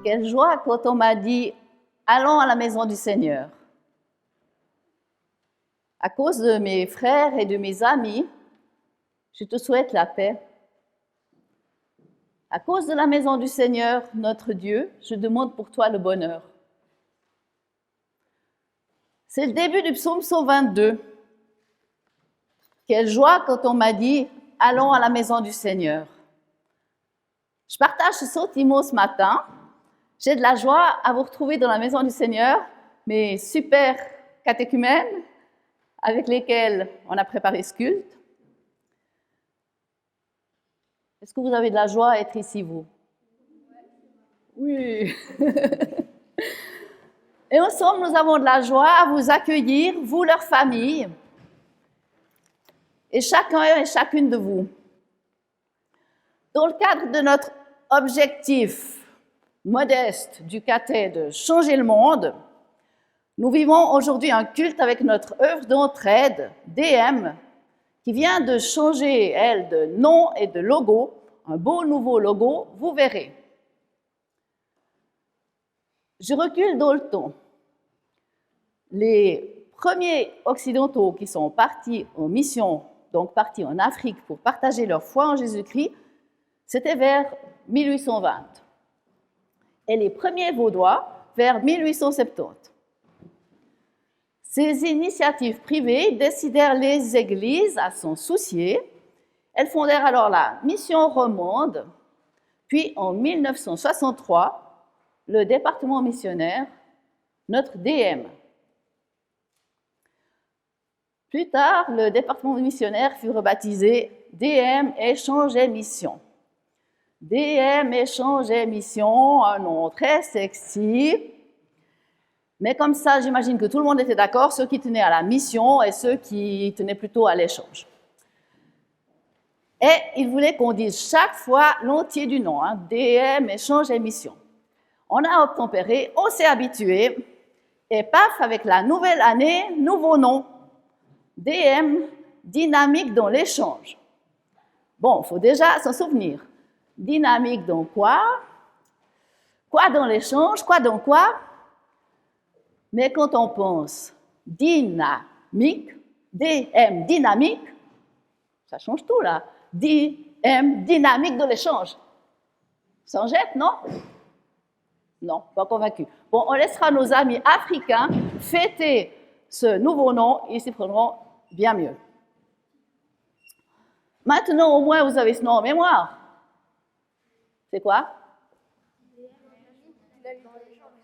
Quelle joie quand on m'a dit « Allons à la maison du Seigneur ». À cause de mes frères et de mes amis, je te souhaite la paix. À cause de la maison du Seigneur, notre Dieu, je demande pour toi le bonheur. C'est le début du psaume 122. Quelle joie quand on m'a dit « Allons à la maison du Seigneur ». Je partage ce sentiment ce matin. J'ai de la joie à vous retrouver dans la maison du Seigneur, mes super catéchumènes avec lesquels on a préparé ce culte. Est-ce que vous avez de la joie à être ici, vous? Oui. Et ensemble, nous avons de la joie à vous accueillir, vous, leur famille, et chacun et chacune de vous. Dans le cadre de notre objectif modeste du caté de changer le monde, nous vivons aujourd'hui un culte avec notre œuvre d'entraide, DM, qui vient de changer, elle, de nom et de logo, un beau nouveau logo, vous verrez. Je recule dans le temps. Les premiers occidentaux qui sont partis en mission, donc partis en Afrique pour partager leur foi en Jésus-Christ, c'était vers 1820. Et les premiers Vaudois vers 1870. Ces initiatives privées décidèrent les églises à s'en soucier. Elles fondèrent alors la mission romande, puis en 1963, le département missionnaire, notre DM. Plus tard, le département missionnaire fut rebaptisé DM Échange et Mission. DM Échange et Mission, un nom très sexy. Mais comme ça, j'imagine que tout le monde était d'accord, ceux qui tenaient à la mission et ceux qui tenaient plutôt à l'échange. Et ils voulaient qu'on dise chaque fois l'entier du nom, DM, échange et mission. On a obtempéré, on s'est habitué, et paf, avec la nouvelle année, nouveau nom. DM, dynamique dans l'échange. Bon, il faut déjà s'en souvenir. Dynamique dans quoi? Quoi dans l'échange? Quoi dans quoi? Mais quand on pense dynamique, DM, dynamique, ça change tout là. DM, dynamique de l'échange. Ça en jette, non? Non, pas convaincu. Bon, on laissera nos amis africains fêter ce nouveau nom, ils s'y prendront bien mieux. Maintenant, au moins, vous avez ce nom en mémoire. C'est quoi?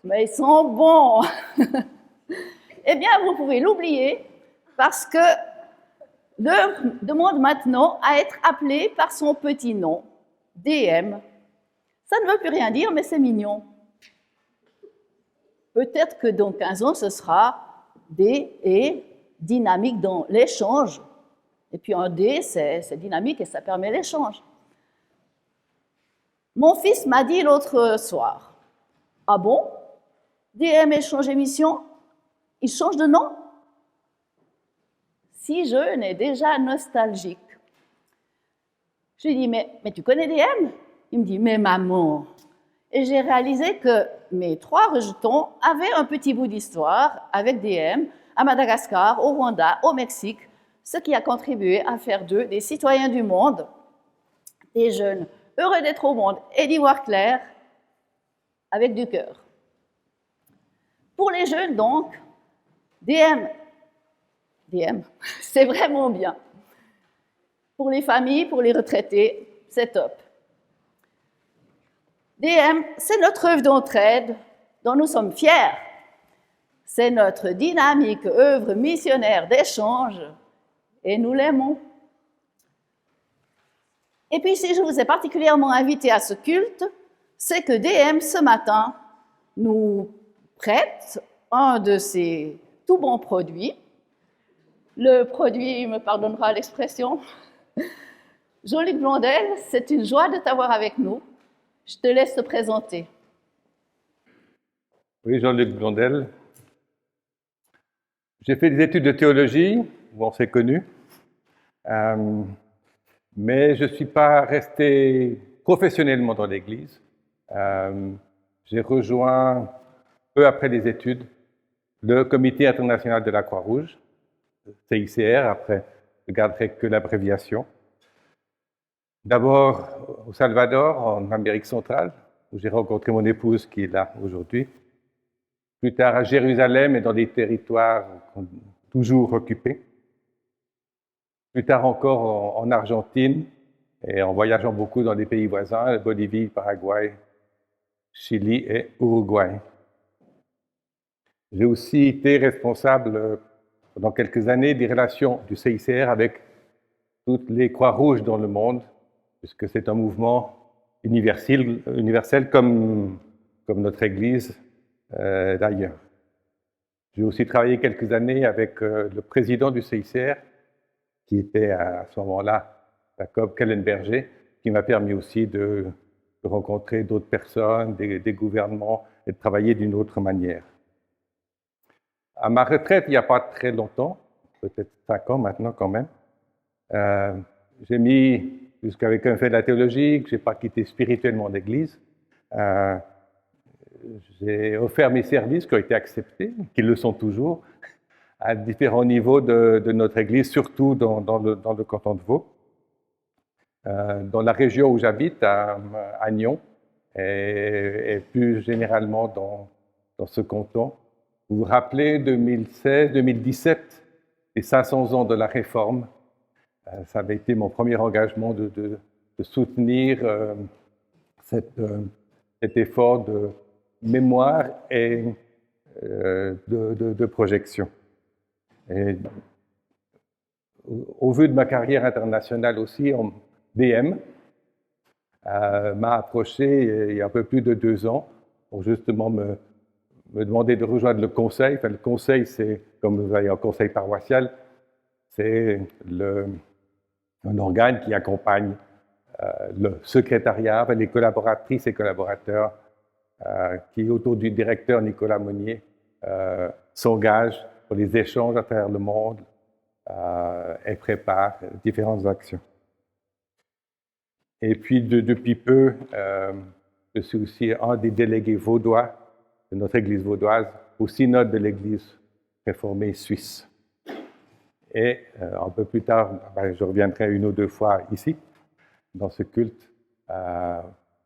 Mais ils sont bons. Eh bien, vous pouvez l'oublier parce que l'œuvre demande maintenant à être appelée par son petit nom, DM. Ça ne veut plus rien dire, mais c'est mignon. Peut-être que dans 15 ans, ce sera D et dynamique dans l'échange. Et puis un D, c'est dynamique et ça permet l'échange. Mon fils m'a dit l'autre soir, « Ah bon? DM échange émission? Il change de nom? » Si jeune et déjà nostalgique. Je lui dis, mais tu connais DM? Il me dit, mais maman. Et j'ai réalisé que mes 3 rejetons avaient un petit bout d'histoire avec DM à Madagascar, au Rwanda, au Mexique, ce qui a contribué à faire d'eux des citoyens du monde, des jeunes heureux d'être au monde et d'y voir clair avec du cœur. Pour les jeunes, donc, DM, c'est vraiment bien. Pour les familles, pour les retraités, c'est top. DM, c'est notre œuvre d'entraide dont nous sommes fiers. C'est notre dynamique œuvre missionnaire d'échange et nous l'aimons. Et puis, si je vous ai particulièrement invité à ce culte, c'est que DM, ce matin, nous prête un de ses tout bons produits. Le produit me pardonnera l'expression. Jean-Luc Blondel, c'est une joie de t'avoir avec nous. Je te laisse te présenter. Oui, Jean-Luc Blondel. J'ai fait des études de théologie, où on s'est connus, mais je ne suis pas resté professionnellement dans l'Église. J'ai rejoint, peu après les études, le Comité international de la Croix-Rouge, CICR, après je ne garderai que l'abréviation. D'abord au Salvador, en Amérique centrale, où j'ai rencontré mon épouse qui est là aujourd'hui. Plus tard à Jérusalem et dans des territoires toujours occupés. Plus tard encore en Argentine et en voyageant beaucoup dans les pays voisins, Bolivie, Paraguay, Chili et Uruguay. J'ai aussi été responsable pendant quelques années des relations du CICR avec toutes les Croix-Rouges dans le monde, puisque c'est un mouvement universel comme notre Église d'ailleurs. J'ai aussi travaillé quelques années avec le président du CICR, qui était à ce moment-là Jacob Kellenberger, qui m'a permis aussi de rencontrer d'autres personnes, des gouvernements, et de travailler d'une autre manière. À ma retraite, il n'y a pas très longtemps, peut-être 5 ans maintenant quand même, j'ai mis, jusqu'avec un fait de la théologie, que je n'ai pas quitté spirituellement l'Église, j'ai offert mes services qui ont été acceptés, qui le sont toujours, à différents niveaux de notre Église, surtout dans le canton de Vaud. Dans la région où j'habite, à Nyon, et plus généralement dans ce canton. Vous vous rappelez, 2016-2017, les 500 ans de la Réforme, ça avait été mon premier engagement de soutenir cet effort de mémoire et de projection. Et, au vu de ma carrière internationale aussi, DM m'a approché il y a un peu plus de 2 ans pour justement me demander de rejoindre le conseil. Enfin, le conseil, c'est, comme vous avez un conseil paroissial, c'est un organe qui accompagne le secrétariat, les collaboratrices et collaborateurs qui, autour du directeur Nicolas Monnier, s'engagent pour les échanges à travers le monde et préparent différentes actions. Et puis, depuis peu, je suis aussi un des délégués vaudois de notre Église vaudoise au synode de l'Église réformée suisse. Et un peu plus tard, je reviendrai 1 ou 2 fois ici, dans ce culte,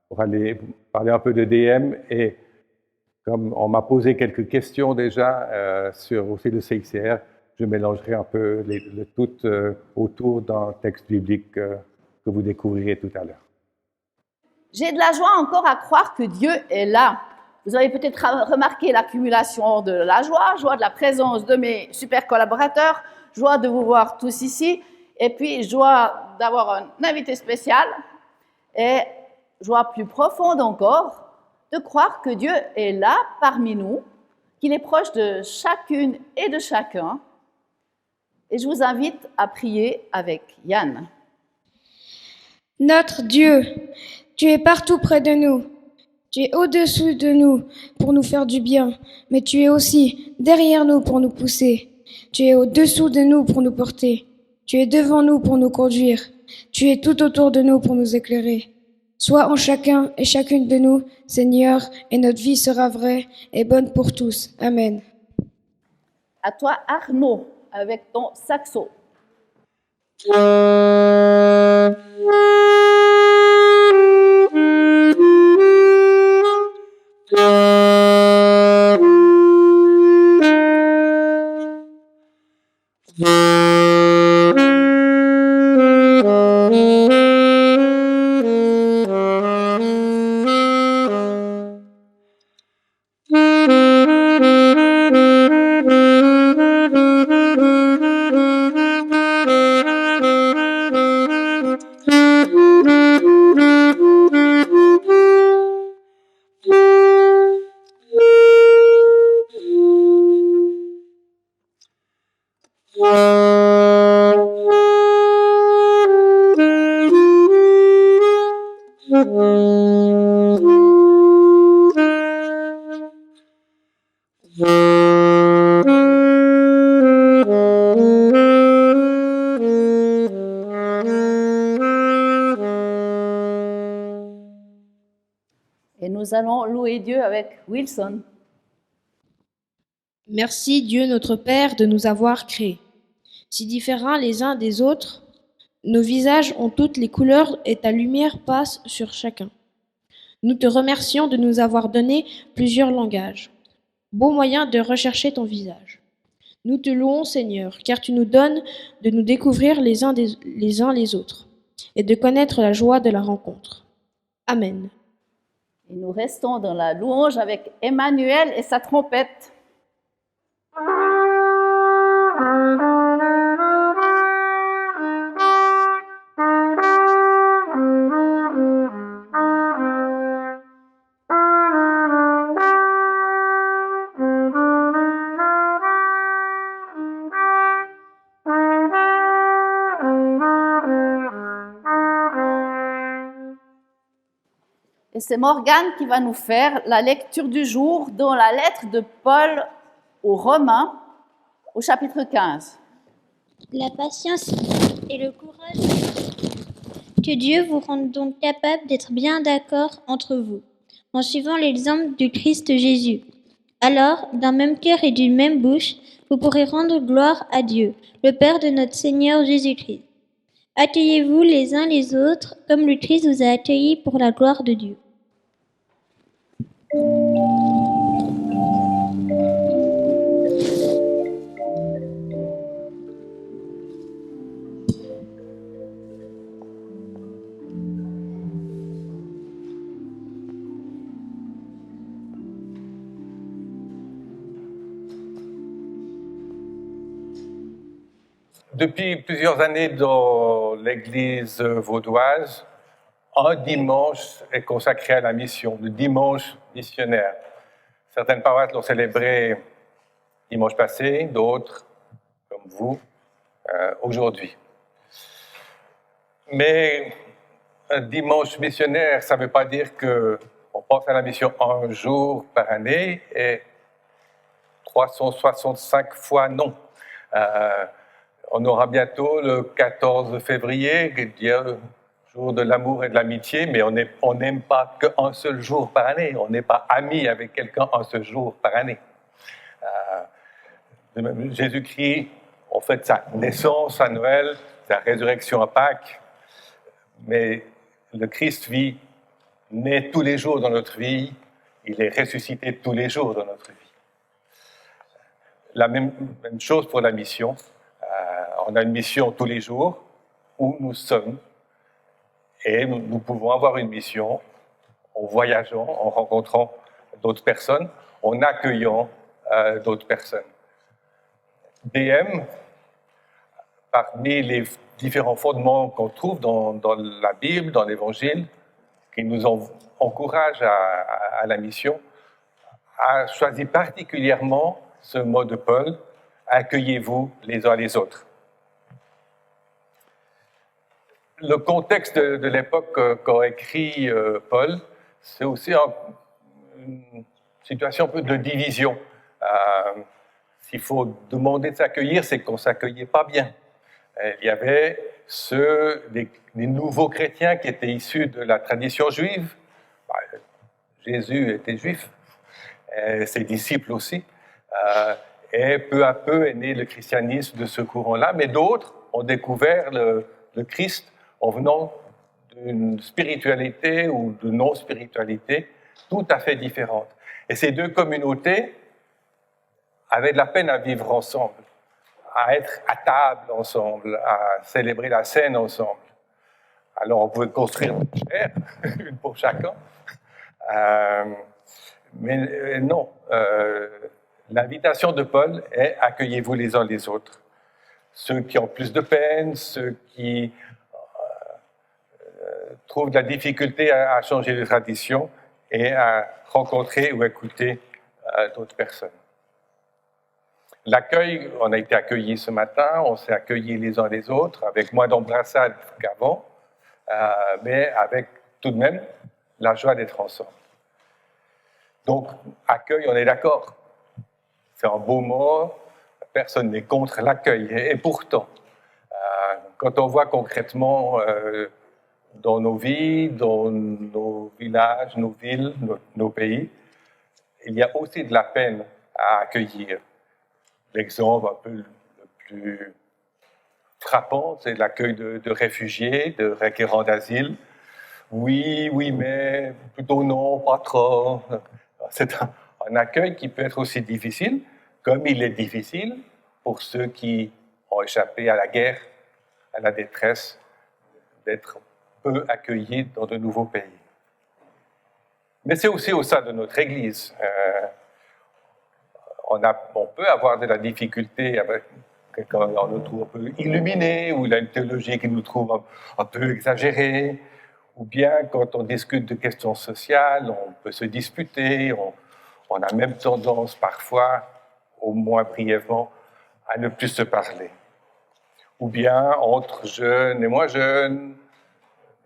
pour aller parler un peu de DM. Et comme on m'a posé quelques questions déjà sur aussi le CICR, je mélangerai un peu le tout autour d'un texte biblique que vous découvrirez tout à l'heure. J'ai de la joie encore à croire que Dieu est là. Vous avez peut-être remarqué l'accumulation de la joie de la présence de mes super collaborateurs, joie de vous voir tous ici, et puis joie d'avoir un invité spécial, et joie plus profonde encore de croire que Dieu est là parmi nous, qu'il est proche de chacune et de chacun. Et je vous invite à prier avec Yann. Notre Dieu, tu es partout près de nous. Tu es au-dessus de nous pour nous faire du bien, mais tu es aussi derrière nous pour nous pousser. Tu es au-dessous de nous pour nous porter. Tu es devant nous pour nous conduire. Tu es tout autour de nous pour nous éclairer. Sois en chacun et chacune de nous, Seigneur, et notre vie sera vraie et bonne pour tous. Amen. À toi, Arnaud, avec ton saxo. nous allons louer Dieu avec Wilson. Merci Dieu notre Père de nous avoir créés. Si différents les uns des autres, nos visages ont toutes les couleurs et ta lumière passe sur chacun. Nous te remercions de nous avoir donné plusieurs langages, beau moyen de rechercher ton visage. Nous te louons Seigneur, car tu nous donnes de nous découvrir les uns les autres et de connaître la joie de la rencontre. Amen. Et nous restons dans la louange avec Emmanuel et sa trompette. Et c'est Morgane qui va nous faire la lecture du jour dans la lettre de Paul aux Romains, au chapitre 15. La patience et le courage. Que Dieu vous rende donc capable d'être bien d'accord entre vous, en suivant l'exemple du Christ Jésus. Alors, d'un même cœur et d'une même bouche, vous pourrez rendre gloire à Dieu, le Père de notre Seigneur Jésus-Christ. Accueillez-vous les uns les autres comme le Christ vous a accueillis pour la gloire de Dieu. Depuis plusieurs années dans l'église vaudoise, un dimanche est consacré à la mission, le dimanche missionnaire. Certaines paroisses l'ont célébré dimanche passé, d'autres, comme vous, aujourd'hui. Mais un dimanche missionnaire, ça ne veut pas dire qu'on pense à la mission un jour par année et 365 fois non. On aura bientôt le 14 février, jour de l'amour et de l'amitié, mais on n'aime pas qu'un seul jour par année. On n'est pas amis avec quelqu'un un seul jour par année. Jésus-Christ, on fête sa naissance à Noël, sa résurrection à Pâques, mais le Christ vit, naît tous les jours dans notre vie, il est ressuscité tous les jours dans notre vie. La même chose pour la mission. On a une mission tous les jours où nous sommes et nous pouvons avoir une mission en voyageant, en rencontrant d'autres personnes, en accueillant d'autres personnes. DM, parmi les différents fondements qu'on trouve dans la Bible, dans l'Évangile, qui nous encouragent à la mission, a choisi particulièrement ce mot de Paul, « Accueillez-vous les uns les autres ». Le contexte de l'époque qu'a écrit Paul, c'est aussi une situation un peu de division. S'il faut demander de s'accueillir, c'est qu'on ne s'accueillait pas bien. Il y avait les nouveaux chrétiens qui étaient issus de la tradition juive. Jésus était juif, ses disciples aussi. Et peu à peu est né le christianisme de ce courant-là, mais d'autres ont découvert le Christ en venant d'une spiritualité ou de non-spiritualité tout à fait différente. Et ces deux communautés avaient de la peine à vivre ensemble, à être à table ensemble, à célébrer la scène ensemble. Alors on pouvait construire une chaire, une pour chacun, mais non. L'invitation de Paul est « accueillez-vous les uns les autres ». Ceux qui ont plus de peine, ceux qui trouvent de la difficulté à changer de tradition et à rencontrer ou écouter d'autres personnes. L'accueil, on a été accueillis ce matin, on s'est accueillis les uns les autres, avec moins d'embrassades qu'avant, mais avec tout de même la joie d'être ensemble. Donc, accueil, on est d'accord. C'est un beau mot, personne n'est contre l'accueil. Et pourtant, quand on voit concrètement dans nos vies, dans nos villages, nos villes, nos pays, il y a aussi de la peine à accueillir. L'exemple un peu le plus frappant, c'est l'accueil de réfugiés, de requérants d'asile. Oui, mais plutôt non, pas trop. C'est un accueil qui peut être aussi difficile, comme il est difficile pour ceux qui ont échappé à la guerre, à la détresse, d'être peu accueillis dans de nouveaux pays. Mais c'est aussi au sein de notre Église. On peut avoir de la difficulté avec quelqu'un on nous trouve un peu illuminé, ou il a une théologie qui nous trouve un peu exagérée, ou bien quand on discute de questions sociales, on peut se disputer, on a même tendance parfois, au moins brièvement, à ne plus se parler. Ou bien entre jeunes et moins jeunes,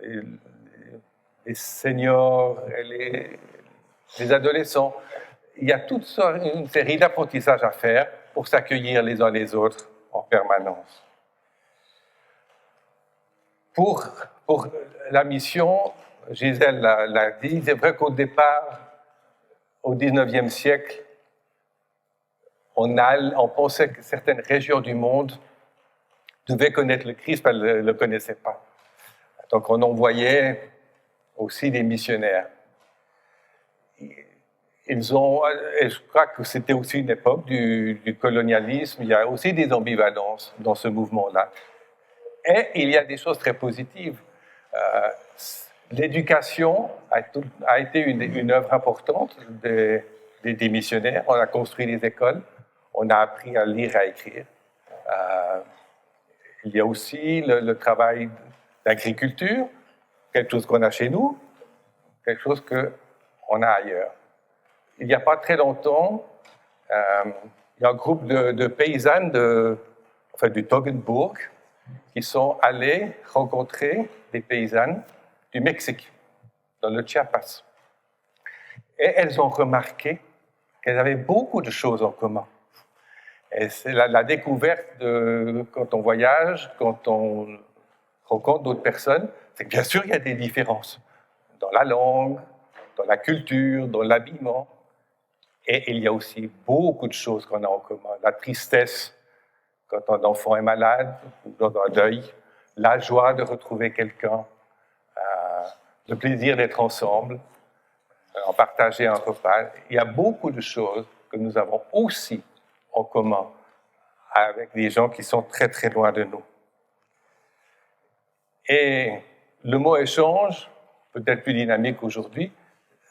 les seniors et les adolescents. Il y a toute une série d'apprentissages à faire pour s'accueillir les uns les autres en permanence. Pour la mission, Gisèle l'a dit, c'est vrai qu'au départ, au XIXe siècle, on pensait que certaines régions du monde devaient connaître le Christ, mais elles ne le connaissaient pas. Donc on envoyait aussi des missionnaires. Et je crois que c'était aussi une époque du colonialisme, il y a aussi des ambivalences dans ce mouvement-là. Et il y a des choses très positives. L'éducation a été une œuvre importante des missionnaires. On a construit des écoles, on a appris à lire et à écrire. Il y a aussi le travail d'agriculture, quelque chose qu'on a chez nous, quelque chose qu'on a ailleurs. Il n'y a pas très longtemps, il y a un groupe de paysannes du Toggenburg qui sont allés rencontrer des paysannes du Mexique, dans le Chiapas. Et elles ont remarqué qu'elles avaient beaucoup de choses en commun. Et c'est la découverte quand on voyage, quand on rencontre d'autres personnes, c'est que bien sûr il y a des différences dans la langue, dans la culture, dans l'habillement. Et il y a aussi beaucoup de choses qu'on a en commun. La tristesse quand un enfant est malade ou dans un deuil, la joie de retrouver quelqu'un, le plaisir d'être ensemble, en partager un repas. Il y a beaucoup de choses que nous avons aussi en commun avec des gens qui sont très très loin de nous. Et le mot échange, peut-être plus dynamique aujourd'hui,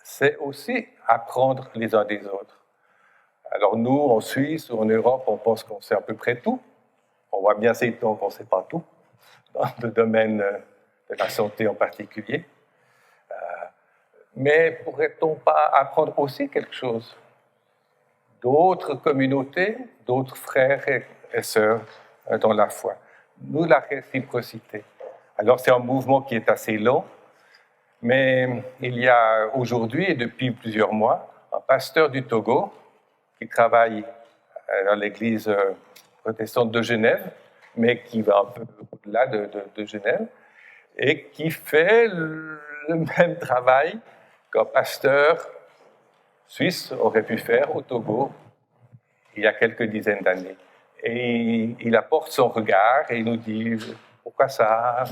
c'est aussi apprendre les uns des autres. Alors nous, en Suisse ou en Europe, on pense qu'on sait à peu près tout. On voit bien ces temps qu'on ne sait pas tout, dans le domaine de la santé en particulier. Mais pourrait-on pas apprendre aussi quelque chose d'autres communautés, d'autres frères et sœurs dans la foi? Nous, la réciprocité. Alors c'est un mouvement qui est assez long, mais il y a aujourd'hui et depuis plusieurs mois un pasteur du Togo qui travaille dans l'église protestante de Genève, mais qui va un peu au-delà de Genève, et qui fait le même travail qu'un pasteur suisse aurait pu faire au Togo il y a quelques dizaines d'années. Et il apporte son regard et il nous dit pourquoi ça,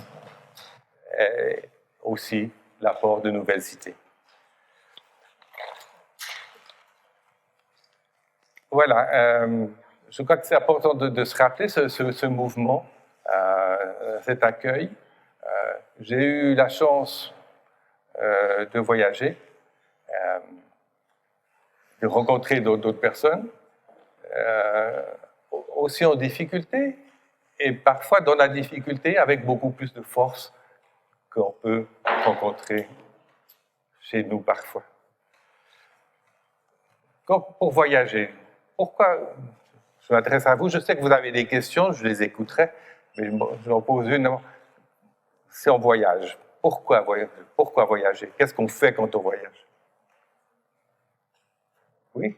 et aussi l'apport de nouvelles idées. Voilà, je crois que c'est important de se rappeler ce mouvement, cet accueil. J'ai eu la chance de voyager, de rencontrer d'autres personnes, aussi en difficulté, et parfois dans la difficulté avec beaucoup plus de force qu'on peut rencontrer chez nous parfois. Pour voyager, pourquoi je m'adresse à vous? Je sais que vous avez des questions, je les écouterai, mais je m'en pose une. C'est en voyage. Pourquoi voyager? Qu'est-ce qu'on fait quand on voyage? Oui?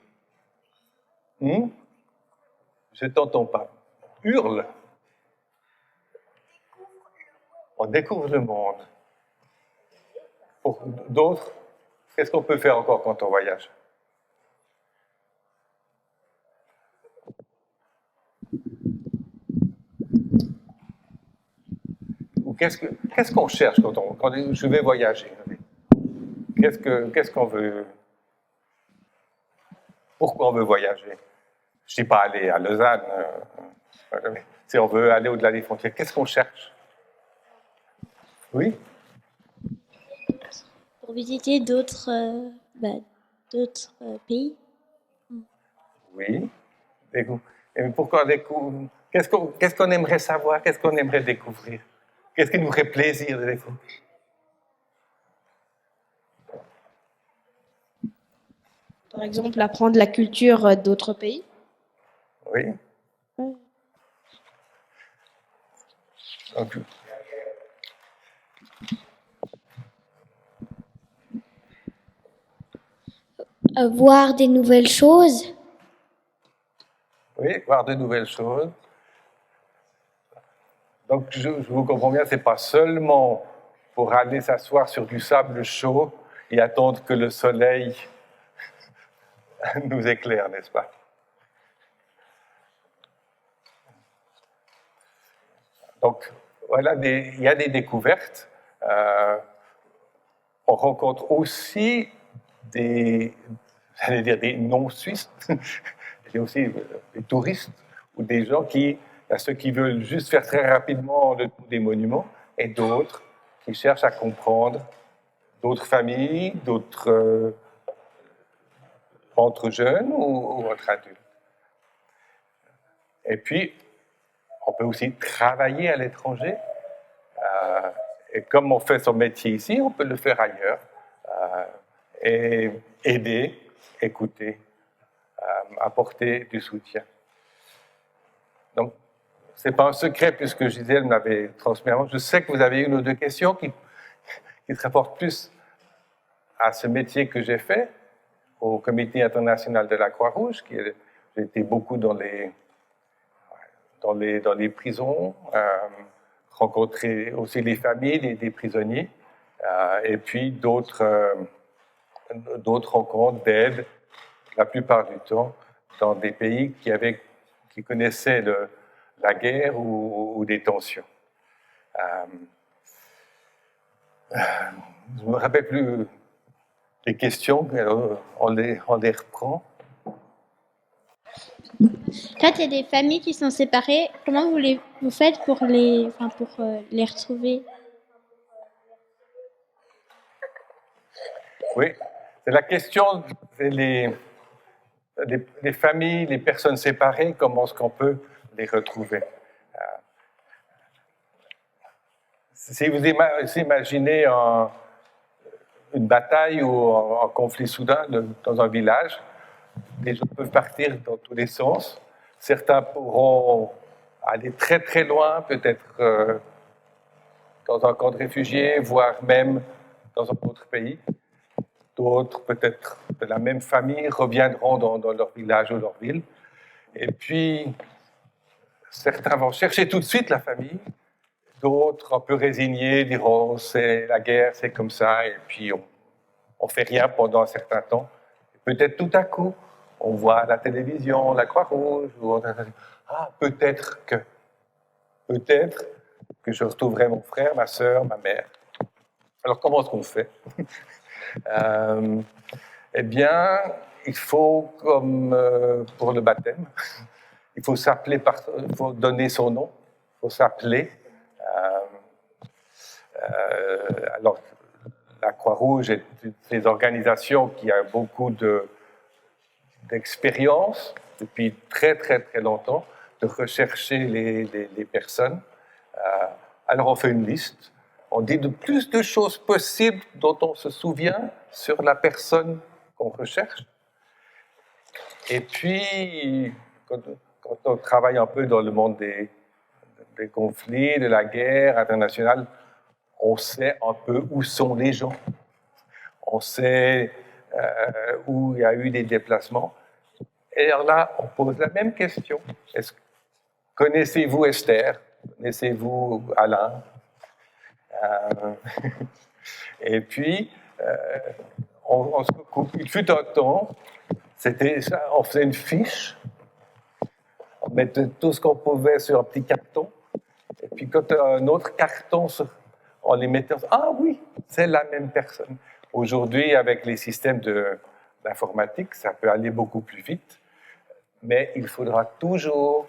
Je ne t'entends pas. Hurle. On découvre le monde. Pour d'autres, qu'est-ce qu'on peut faire encore quand on voyage? Ou qu'est-ce qu'on cherche quand je vais voyager? Qu'est-ce qu'on veut? Pourquoi on veut voyager? Je ne dis pas aller à Lausanne. Si on veut aller au-delà des frontières, qu'est-ce qu'on cherche? Oui? Pour visiter d'autres pays. Oui. Et pourquoi découvrir? Qu'est-ce qu'on aimerait savoir? Qu'est-ce qu'on aimerait découvrir? Qu'est-ce qui nous ferait plaisir de découvrir? Par exemple, apprendre la culture d'autres pays. Oui. Donc, Voir des nouvelles choses. oui, voir de nouvelles choses. Donc, je vous comprends bien, ce n'est pas seulement pour aller s'asseoir sur du sable chaud et attendre que le soleil nous éclaire, n'est-ce pas? Donc, voilà, il y a des découvertes. On rencontre aussi des non-Suisses, il y a aussi des touristes ou des gens ceux qui veulent juste faire très rapidement le tour des monuments et d'autres qui cherchent à comprendre d'autres familles, d'autres entre jeunes ou entre adultes. Et puis, on peut aussi travailler à l'étranger. Et comme on fait son métier ici, on peut le faire ailleurs. Et aider, écouter, apporter du soutien. Donc, ce n'est pas un secret puisque Gisèle m'avait transmis avant. Je sais que vous avez une ou deux questions qui se rapportent plus à ce métier que j'ai fait au Comité international de la Croix-Rouge. J'ai été beaucoup dans les prisons, rencontrer aussi les familles des prisonniers, et puis d'autres rencontres d'aide, la plupart du temps, dans des pays qui connaissaient la guerre ou des tensions. Je ne me rappelle plus les questions, mais alors on les reprend. Quand il y a des familles qui sont séparées, comment vous faites pour les retrouver? Oui, c'est la question des familles, les personnes séparées, comment est-ce qu'on peut les retrouver? Si vous imaginez une bataille ou un conflit soudain dans un village, les gens peuvent partir dans tous les sens. Certains pourront aller très très loin, peut-être dans un camp de réfugiés, voire même dans un autre pays. D'autres, peut-être de la même famille, reviendront dans leur village ou leur ville. Et puis, certains vont chercher tout de suite la famille. D'autres, un peu résignés, diront c'est la guerre, c'est comme ça, et puis on ne fait rien pendant un certain temps. Peut-être tout à coup, on voit la télévision, la Croix-Rouge, peut-être que je retrouverai mon frère, ma sœur, ma mère. Alors comment est-ce qu'on fait? Eh bien, il faut, comme pour le baptême, il faut il faut donner son nom, il faut s'appeler. Alors, la Croix-Rouge est une des organisations qui a beaucoup d'expérience depuis très très très longtemps de rechercher les personnes. Alors on fait une liste, on dit le plus de choses possibles dont on se souvient sur la personne qu'on recherche. Et puis, quand on travaille un peu dans le monde des conflits, de la guerre internationale, on sait un peu où sont les gens. On sait où il y a eu des déplacements. Et alors là, on pose la même question. Connaissez-vous Esther? Connaissez-vous Alain? Et puis, on se recoupe. Il fut un temps, c'était ça, on faisait une fiche, on mettait tout ce qu'on pouvait sur un petit carton, et puis quand un autre carton, on les mettait, ah oui, c'est la même personne. Aujourd'hui, avec les systèmes d'informatique, ça peut aller beaucoup plus vite, mais il faudra toujours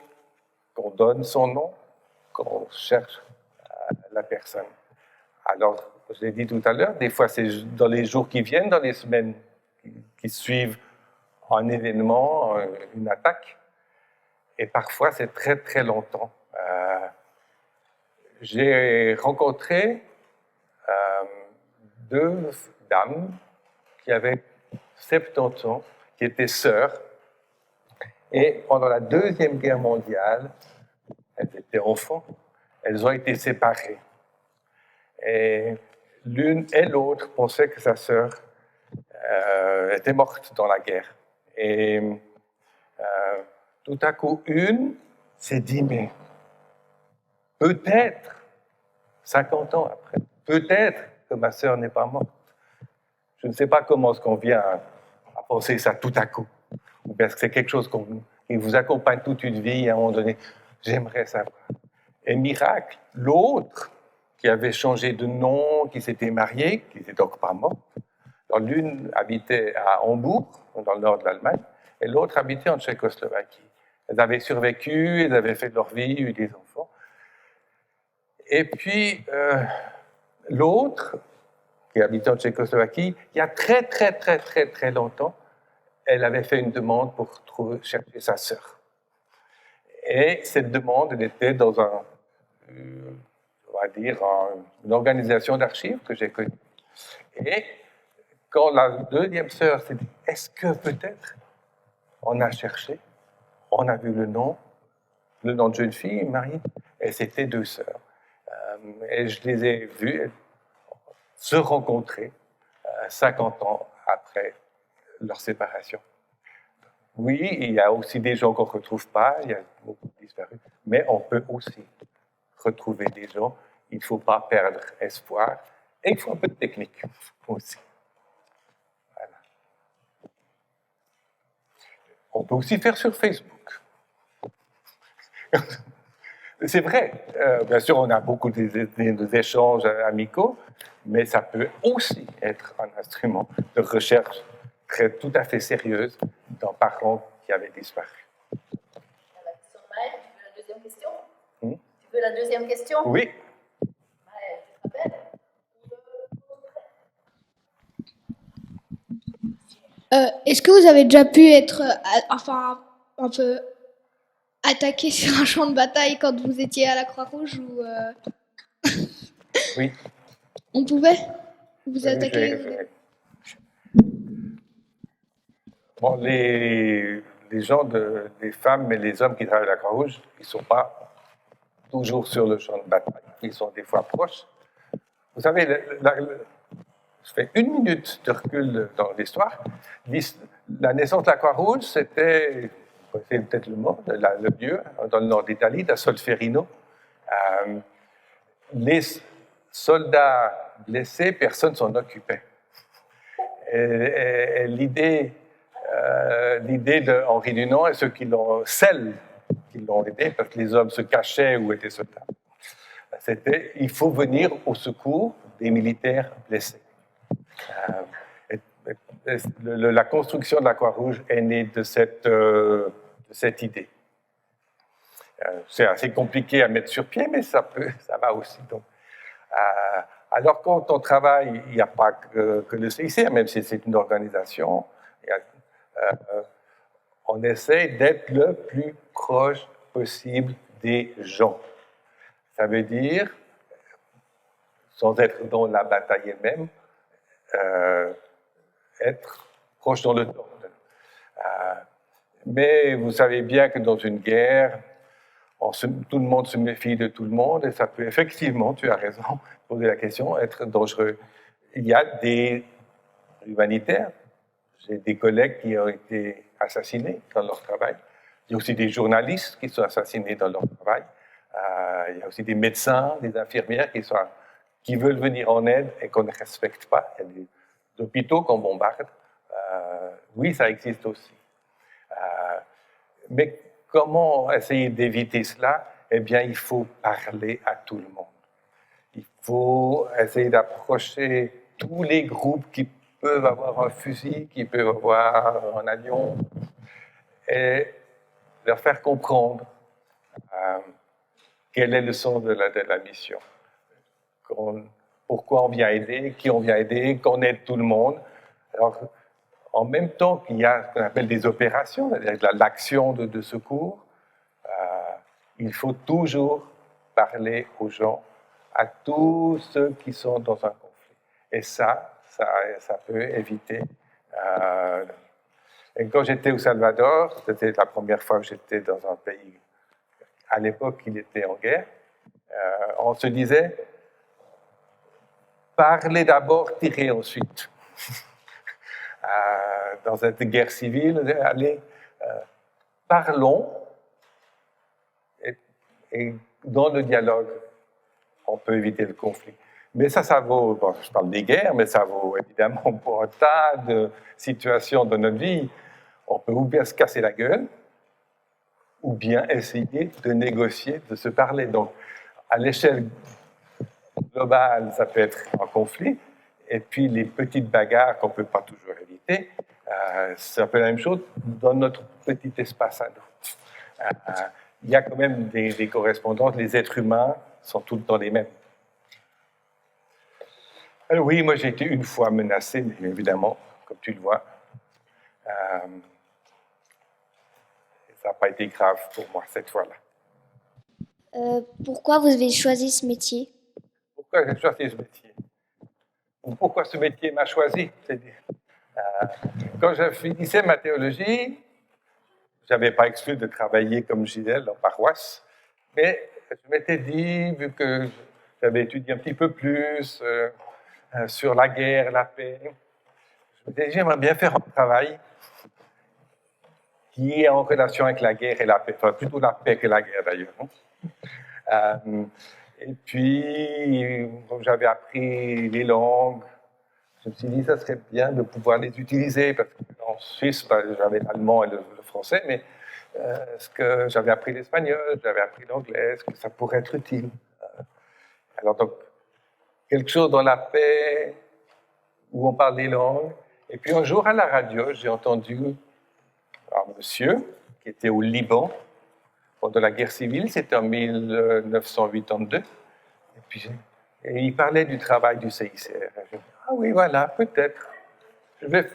qu'on donne son nom, qu'on cherche la personne. Alors, je l'ai dit tout à l'heure, des fois c'est dans les jours qui viennent, dans les semaines qui suivent un événement, une attaque, et parfois c'est très très longtemps. J'ai rencontré 2 dames qui avaient 70 ans, qui étaient sœurs, et pendant la Deuxième Guerre mondiale, elles étaient enfants, elles ont été séparées. Et l'une et l'autre pensaient que sa sœur était morte dans la guerre. Et tout à coup, une s'est dit, mais peut-être, 50 ans après, peut-être que ma sœur n'est pas morte. Je ne sais pas comment est-ce qu'on vient à penser ça tout à coup. Ou parce que c'est quelque chose qui vous accompagne toute une vie, et à un moment donné, j'aimerais savoir. Et miracle, l'autre, qui avait changé de nom, qui s'était mariée, qui n'était donc pas morte. L'une habitait à Hambourg, dans le nord de l'Allemagne, et l'autre habitait en Tchécoslovaquie. Elles avaient survécu, elles avaient fait de leur vie, eu des enfants. Et puis, l'autre, qui habitait en Tchécoslovaquie, il y a très, très, très, très, très longtemps, elle avait fait une demande pour chercher sa sœur. Et cette demande, elle était dans on va dire, une organisation d'archives que j'ai connue. Et quand la deuxième sœur s'est dit, est-ce que peut-être on a cherché, on a vu le nom de jeune fille mariée, et c'était 2 sœurs. Et je les ai vues se rencontrer 50 ans après leur séparation. Oui, il y a aussi des gens qu'on ne retrouve pas, il y a beaucoup de disparus, mais on peut aussi retrouver des gens. Il ne faut pas perdre espoir, et il faut un peu de technique aussi. Voilà. On peut aussi faire sur Facebook. C'est vrai, bien sûr, on a beaucoup d'échanges amicaux, mais ça peut aussi être un instrument de recherche tout à fait sérieuse d'un parent qui avait disparu. La question de Maëlle, tu veux la deuxième question? Tu veux la deuxième question? Oui. Maëlle, tu te rappelles? Est-ce que vous avez déjà pu être, un peu attaqué sur un champ de bataille quand vous étiez à la Croix-Rouge ou Oui. On pouvait vous attaquer? Bon, les gens, les femmes et les hommes qui travaillent à la Croix-Rouge, ils ne sont pas toujours sur le champ de bataille. Ils sont des fois proches. Vous savez, je fais 1 minute de recul dans l'histoire. La naissance de la Croix-Rouge, c'était, c'est peut-être le mot, le lieu, dans le nord d'Italie, à Solferino. Les soldats blessés, personne ne s'en occupait. Et l'idée de Henri Dunant et ceux celles qui l'ont aidé, parce que les hommes se cachaient où étaient soldats, c'était il faut venir au secours des militaires blessés. La construction de la Croix-Rouge est née de cette idée. C'est assez compliqué à mettre sur pied, mais ça va aussi. Donc, alors quand on travaille, il n'y a pas que le CICR, même si c'est une organisation, on essaie d'être le plus proche possible des gens. Ça veut dire, sans être dans la bataille elle-même, être proche dans le temps. Mais vous savez bien que dans une guerre, tout le monde se méfie de tout le monde, et ça peut effectivement, tu as raison, poser la question, être dangereux. Il y a des humanitaires, j'ai des collègues qui ont été assassinés dans leur travail. Il y a aussi des journalistes qui sont assassinés dans leur travail. Il y a aussi des médecins, des infirmières qui sont qui veulent venir en aide et qu'on ne respecte pas. Il y a des hôpitaux qu'on bombarde. Oui, ça existe aussi. Mais comment essayer d'éviter cela? Eh bien, il faut parler à tout le monde. Il faut essayer d'approcher tous les groupes qui peuvent avoir un fusil, qui peuvent avoir un avion, et leur faire comprendre quel est le sens de la mission. Pourquoi on vient aider, qui on vient aider, qu'on aide tout le monde. Alors, en même temps qu'il y a ce qu'on appelle des opérations, c'est-à-dire l'action de secours, il faut toujours parler aux gens, à tous ceux qui sont dans un conflit. Et ça peut éviter. Et quand j'étais au Salvador, c'était la première fois que j'étais dans un pays, à l'époque, il était en guerre, on se disait, parlez d'abord, tirez ensuite. Dans cette guerre civile, allez, parlons, et dans le dialogue, on peut éviter le conflit. Mais ça vaut, bon, je parle des guerres, mais ça vaut évidemment pour un tas de situations de notre vie. On peut ou bien se casser la gueule, ou bien essayer de négocier, de se parler. Donc, à l'échelle globale, ça peut être un conflit, et puis les petites bagarres qu'on ne peut pas toujours éviter, c'est un peu la même chose dans notre petit espace à nous. Il y a quand même des correspondances, les êtres humains sont tout le temps les mêmes. Alors oui, moi j'ai été une fois menacé, mais évidemment, comme tu le vois, ça n'a pas été grave pour moi cette fois-là. Pourquoi vous avez choisi ce métier? Pourquoi j'ai choisi ce métier? Ou pourquoi ce métier m'a choisi? C'est-à-dire, quand je finissais ma théologie, je n'avais pas exclu de travailler comme Gisèle en paroisse, mais je m'étais dit, vu que j'avais étudié un petit peu plus sur la guerre, la paix, je m'étais dit, j'aimerais bien faire un travail qui est en relation avec la guerre et la paix, enfin plutôt la paix que la guerre d'ailleurs. Et puis, comme j'avais appris les langues, je me suis dit, ça serait bien de pouvoir les utiliser, parce qu'en Suisse, j'avais l'allemand et le français, mais est-ce que j'avais appris l'espagnol, j'avais appris l'anglais, est-ce que ça pourrait être utile? Alors, donc, quelque chose dans la paix, où on parle des langues. Et puis, un jour, à la radio, j'ai entendu un monsieur qui était au Liban, pendant la guerre civile, c'était en 1982, et il parlait du travail du CICR. Je dis, ah oui, voilà, peut-être. Je vais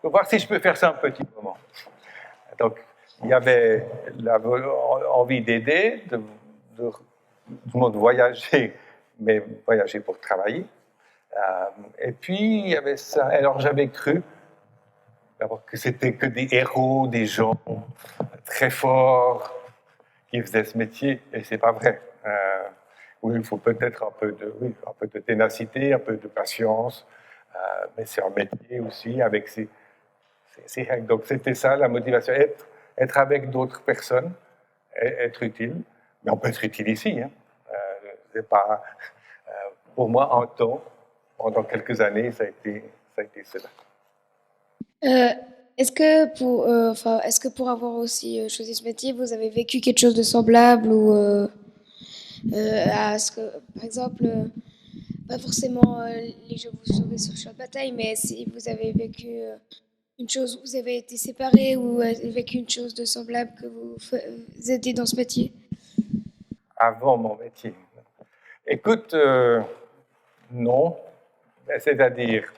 voir si je peux faire ça un petit moment. Donc, il y avait envie d'aider, tout le monde voyager, mais voyager pour travailler. Et puis, il y avait ça. Alors, j'avais cru que c'était que des héros, des gens très forts, qui faisaient ce métier, et c'est pas vrai. Oui, il faut peut-être un peu de ténacité, un peu de patience, mais c'est un métier aussi avec ses règles. Donc c'était ça la motivation, être avec d'autres personnes, être utile. Mais on peut être utile ici. Hein. C'est pas, pour moi, en temps, pendant quelques années, ça a été cela. Est-ce que pour avoir aussi choisi ce métier, vous avez vécu quelque chose de semblable ou à ce que, par exemple, pas forcément les jeux vous sauvez sur le champ de bataille, mais si vous avez vécu une chose, vous avez été séparés ou vécu une chose de semblable que vous étiez dans ce métier? Avant mon métier. Écoute, non, c'est-à-dire,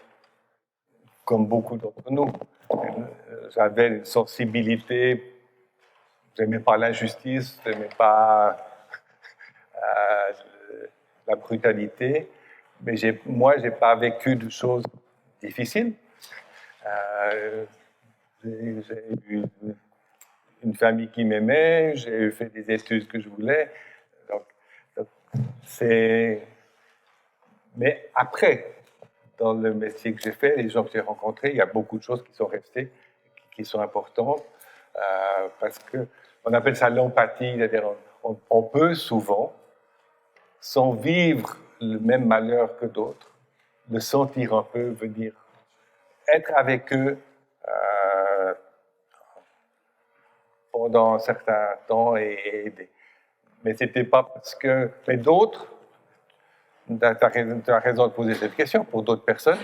comme beaucoup d'entre nous, j'avais une sensibilité, je n'aimais pas l'injustice, je n'aimais pas la brutalité, mais moi, je n'ai pas vécu de choses difficiles. J'ai eu une famille qui m'aimait, j'ai fait des études que je voulais. Donc, mais après, dans le métier que j'ai fait, les gens que j'ai rencontrés, il y a beaucoup de choses qui sont restées, qui sont importantes, parce qu'on appelle ça l'empathie, c'est-à-dire on peut souvent, sans vivre le même malheur que d'autres, le sentir un peu, venir être avec eux pendant un certain temps et aider. Mais c'était pas parce que... Mais d'autres, tu as raison de poser cette question, pour d'autres personnes,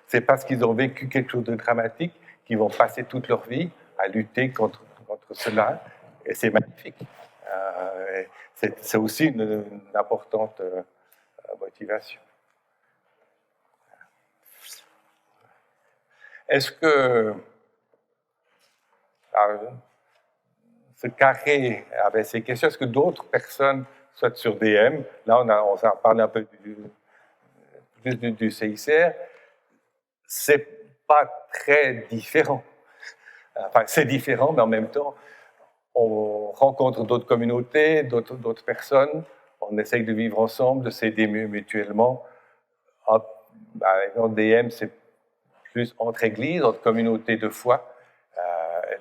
c'est parce qu'ils ont vécu quelque chose de dramatique qu'ils vont passer toute leur vie à lutter contre cela, et c'est magnifique. C'est aussi une importante motivation. Est-ce que ce carré avec ces questions, est-ce que d'autres personnes, soit sur DM, là on s'en parle un peu du CICR, c'est pas très différent. Enfin, c'est différent, mais en même temps, on rencontre d'autres communautés, d'autres personnes, on essaye de vivre ensemble, de s'aider mutuellement. En DM, c'est plus entre églises, entre communautés de foi,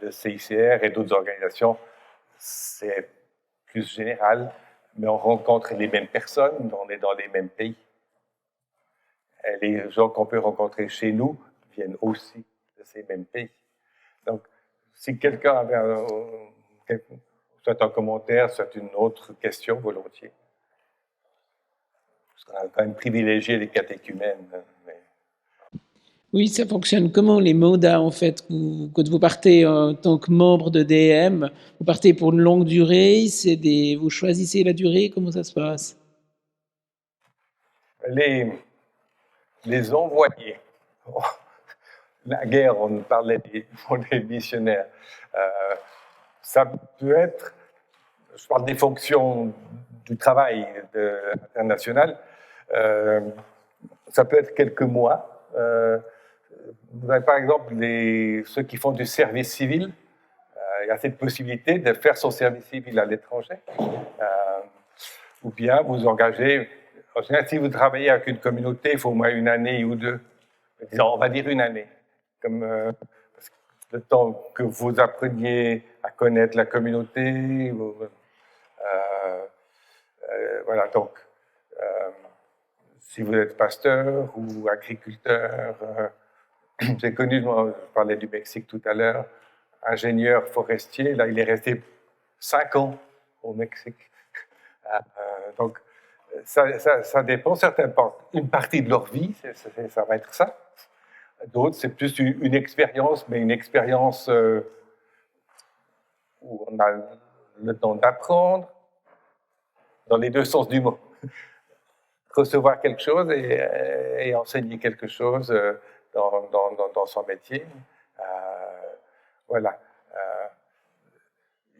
le CICR et d'autres organisations, c'est plus général, mais on rencontre les mêmes personnes, on est dans les mêmes pays. Et les gens qu'on peut rencontrer chez nous viennent aussi de ces mêmes pays. Donc, si quelqu'un avait soit un commentaire, soit une autre question, volontiers. Parce qu'on a quand même privilégié les catéchumènes. Mais... Oui, ça fonctionne comment les mandats en fait? Quand vous partez en tant que membre de DM, vous partez pour une longue durée, vous choisissez la durée, comment ça se passe? Les envoyés. La guerre, on parlait des missionnaires. Ça peut être, je parle des fonctions du travail international, ça peut être quelques mois. Vous avez par exemple ceux qui font du service civil. Il y a cette possibilité de faire son service civil à l'étranger. Ou bien vous engagez. En général, si vous travaillez avec une communauté, il faut au moins une année ou deux. On va dire une année. Parce que le temps que vous appreniez à connaître la communauté. Voilà, donc, si vous êtes pasteur ou agriculteur, j'ai connu, je parlais du Mexique tout à l'heure, ingénieur forestier, là il est resté 5 ans au Mexique. Donc, ça dépend, une partie de leur vie, ça va être ça. D'autres, c'est plus une expérience, mais une expérience où on a le temps d'apprendre, dans les deux sens du mot. Recevoir quelque chose et enseigner quelque chose dans son métier. Voilà.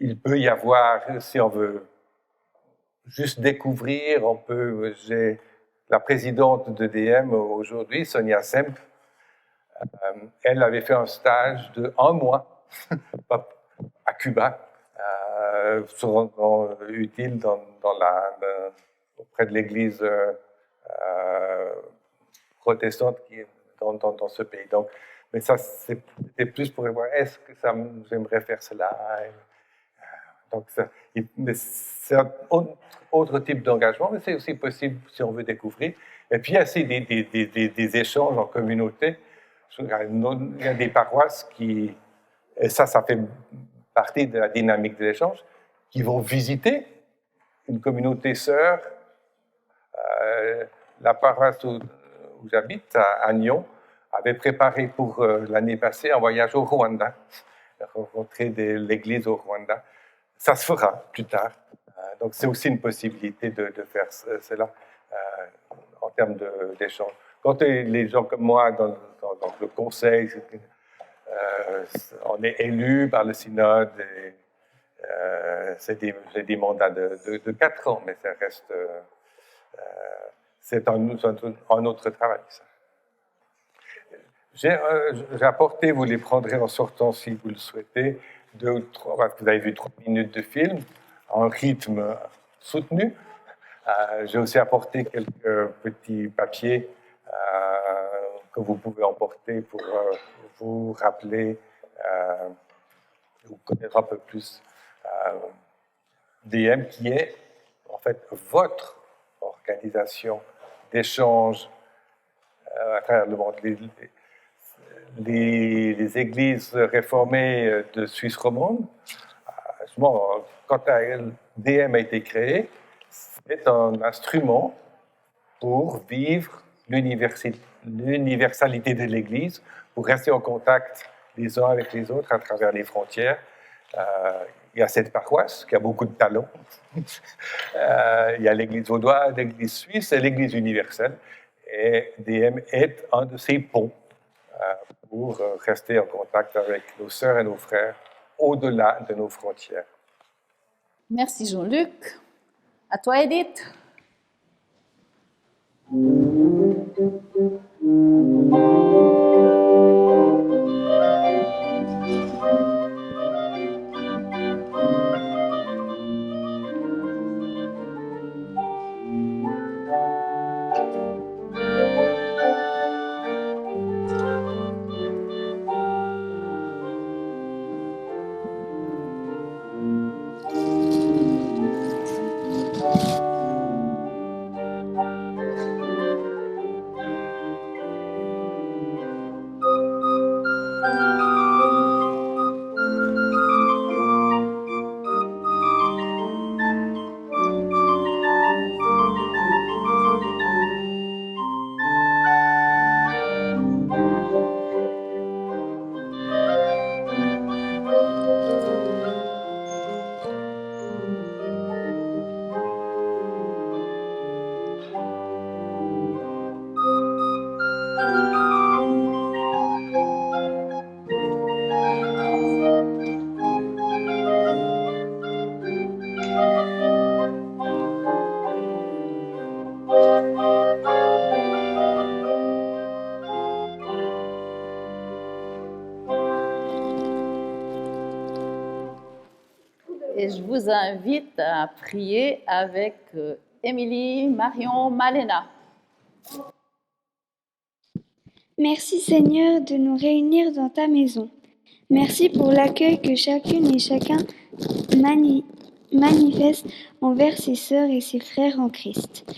Il peut y avoir, si on veut juste découvrir, j'ai la présidente de DM aujourd'hui, Sonia Semp, elle avait fait un stage de 1 mois à Cuba, se rendant utile auprès de l'église protestante qui est dans ce pays. Donc, mais ça, c'était plus pour voir, est-ce que j'aimerais faire cela? Donc, c'est un autre type d'engagement, mais c'est aussi possible si on veut découvrir. Et puis, il y a aussi des échanges en communauté. Il y a des paroisses et ça fait partie de la dynamique de l'échange, qui vont visiter une communauté sœur. La paroisse où j'habite, à Nyon, avait préparé pour l'année passée un voyage au Rwanda, rencontrer l'église au Rwanda. Ça se fera plus tard. Donc, c'est aussi une possibilité de faire cela en termes d'échange. Quand les gens comme moi, dans le conseil, on est élu par le synode, c'est des mandats de 4 ans, mais ça reste... c'est un autre travail, ça. J'ai apporté, vous les prendrez en sortant si vous le souhaitez, 2 ou 3, parce que vous avez vu 3 minutes de film, en rythme soutenu. J'ai aussi apporté quelques petits papiers que vous pouvez emporter pour vous rappeler, vous connaître un peu plus DM, qui est en fait votre organisation d'échange à travers le monde. Les églises réformées de Suisse romande, justement, quand DM a été créé, c'est un instrument pour vivre l'universalité de l'Église, pour rester en contact les uns avec les autres à travers les frontières. Il y a cette paroisse qui a beaucoup de talent. Il y a l'Église vaudoise, l'Église suisse et l'Église universelle. Et DM est un de ces ponts pour rester en contact avec nos sœurs et nos frères au-delà de nos frontières. Merci Jean-Luc. À toi Edith. Et je vous invite à prier avec Émilie, Marion, Malena. Merci Seigneur de nous réunir dans ta maison. Merci pour l'accueil que chacune et chacun manifeste envers ses sœurs et ses frères en Christ.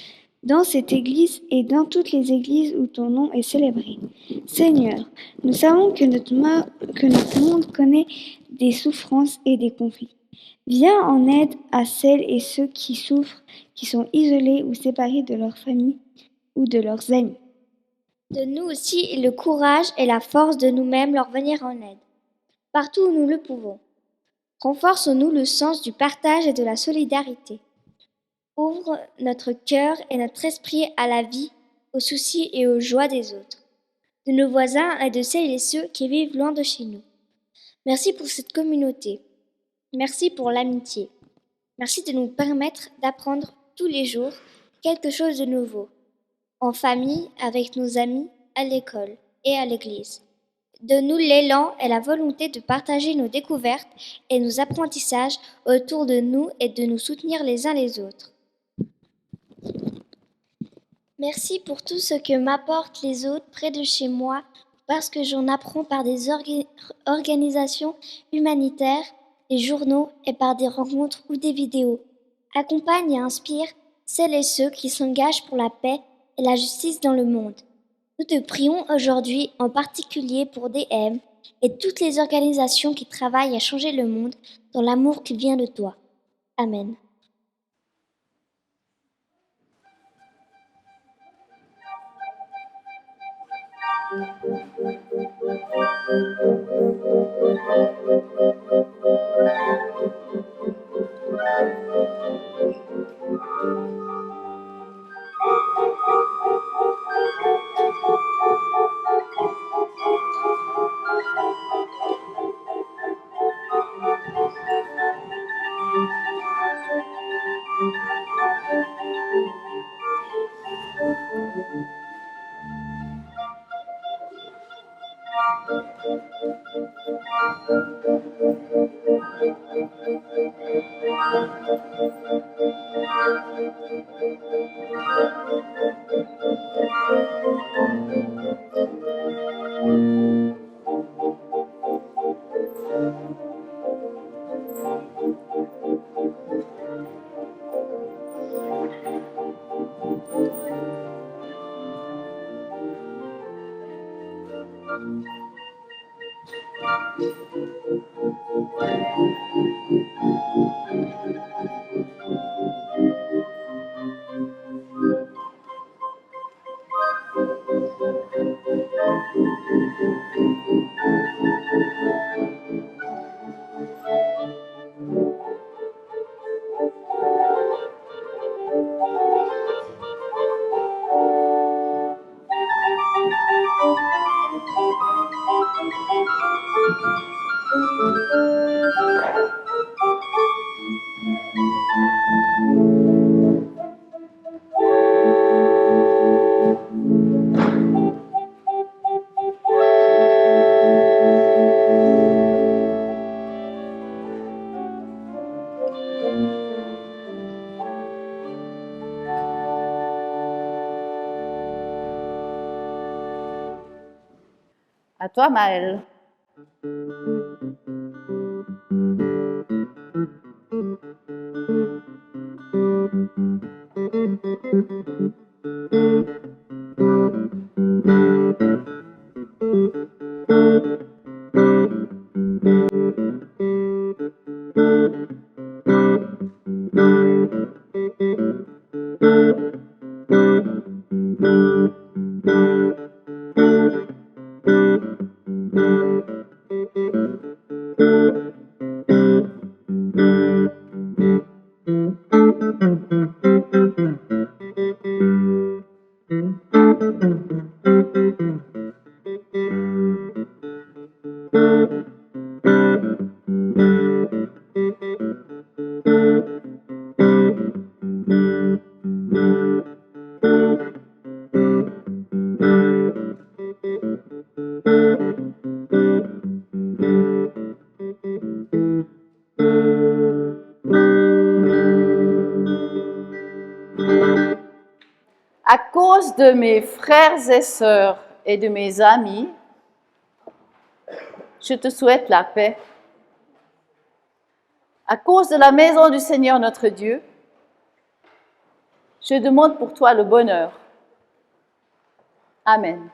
Dans cette église et dans toutes les églises où ton nom est célébré. Seigneur, nous savons que notre monde connaît des souffrances et des conflits. Viens en aide à celles et ceux qui souffrent, qui sont isolés ou séparés de leur famille ou de leurs amis. Donne-nous aussi le courage et la force de nous-mêmes leur venir en aide, partout où nous le pouvons. Renforce en nous le sens du partage et de la solidarité. Ouvre notre cœur et notre esprit à la vie, aux soucis et aux joies des autres, de nos voisins et de celles et ceux qui vivent loin de chez nous. Merci pour cette communauté. Merci pour l'amitié. Merci de nous permettre d'apprendre tous les jours quelque chose de nouveau, en famille, avec nos amis, à l'école et à l'église. Donne-nous l'élan et la volonté de partager nos découvertes et nos apprentissages autour de nous et de nous soutenir les uns les autres. Merci pour tout ce que m'apportent les autres près de chez moi, parce que j'en apprends par des organisations humanitaires, des journaux et par des rencontres ou des vidéos. Accompagne et inspire celles et ceux qui s'engagent pour la paix et la justice dans le monde. Nous te prions aujourd'hui en particulier pour DM et toutes les organisations qui travaillent à changer le monde dans l'amour qui vient de toi. Amen. À toi, Maëlle. À cause de mes frères et sœurs et de mes amis, je te souhaite la paix. À cause de la maison du Seigneur notre Dieu, je demande pour toi le bonheur. Amen.